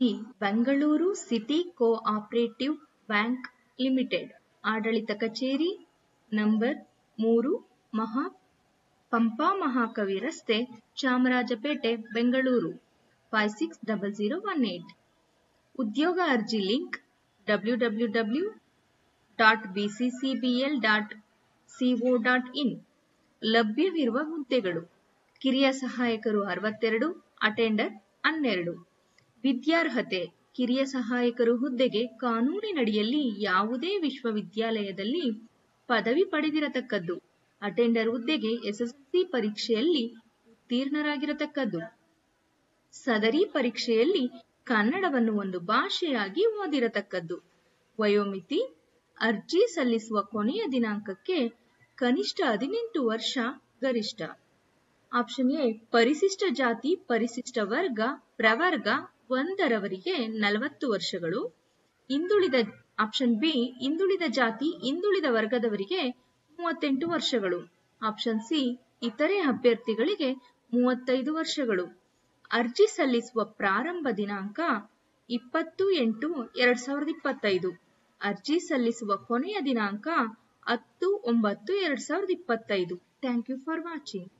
ಈ Bengaluru city cooperative bank limited ಆಡಳಿತ ಕಚೇರಿ ನಂಬರ್ 3 ಪಂಪಾ ಮಹಾಕವಿ ರಸ್ತೆ, ಚಾಮರಾಜಪೇಟೆ, ಬೆಂಗಳೂರು 560018. ಉದ್ಯೋಗ ಅರ್ಜಿ ಲಿಂಕ್ www.bccbl.co.in. ಲಭ್ಯವಿರುವ ಹುದ್ದೆಗಳು: ಕಿರಿಯ ಸಹಾಯಕರು 62, ಅಟೆಂಡರ್ 12. ವಿದ್ಯಾರ್ಹತೆ: ಕಿರಿಯ ಸಹಾಯಕರು ಹುದ್ದೆಗೆ ಕಾನೂನಿನಡಿಯಲ್ಲಿ ಯಾವುದೇ ವಿಶ್ವವಿದ್ಯಾಲಯದಲ್ಲಿ ಪದವಿ ಪಡೆದಿರತಕ್ಕದ್ದು. ಅಟೆಂಡರ್ ಹುದ್ದೆಗೆ ಎಸ್ಎಸ್ಎಲ್ಸಿ ಪರೀಕ್ಷೆಯಲ್ಲಿ ಉತ್ತೀರ್ಣರಾಗಿರತಕ್ಕದ್ದು. ಸದರಿ ಪರೀಕ್ಷೆಯಲ್ಲಿ ಕನ್ನಡವನ್ನು ಒಂದು ಭಾಷೆಯಾಗಿ ಓದಿರತಕ್ಕದ್ದು. ವಯೋಮಿತಿ: ಅರ್ಜಿ ಸಲ್ಲಿಸುವ ಕೊನೆಯ ದಿನಾಂಕಕ್ಕೆ ಕನಿಷ್ಠ 18 ವರ್ಷ, ಗರಿಷ್ಠ. ಆಪ್ಷನ್ ಎ ಪರಿಶಿಷ್ಟ ಜಾತಿ, ಪರಿಶಿಷ್ಟ ವರ್ಗ, ಪ್ರವರ್ಗ 1ರವರಿಗೆ 40 ವರ್ಷಗಳು. ಆಪ್ಷನ್ ಬಿ ಹಿಂದುಳಿದ ಜಾತಿ, ಹಿಂದುಳಿದ ವರ್ಗದವರಿಗೆ 38 ವರ್ಷಗಳು. ಆಪ್ಷನ್ ಸಿ ಇತರೆ ಅಭ್ಯರ್ಥಿಗಳಿಗೆ 35 ವರ್ಷಗಳು. ಅರ್ಜಿ ಸಲ್ಲಿಸುವ ಪ್ರಾರಂಭ ದಿನಾಂಕ 20/8/2025. ಅರ್ಜಿ ಸಲ್ಲಿಸುವ ಕೊನೆಯ ದಿನಾಂಕ 10/9/2025. Thank you for watching.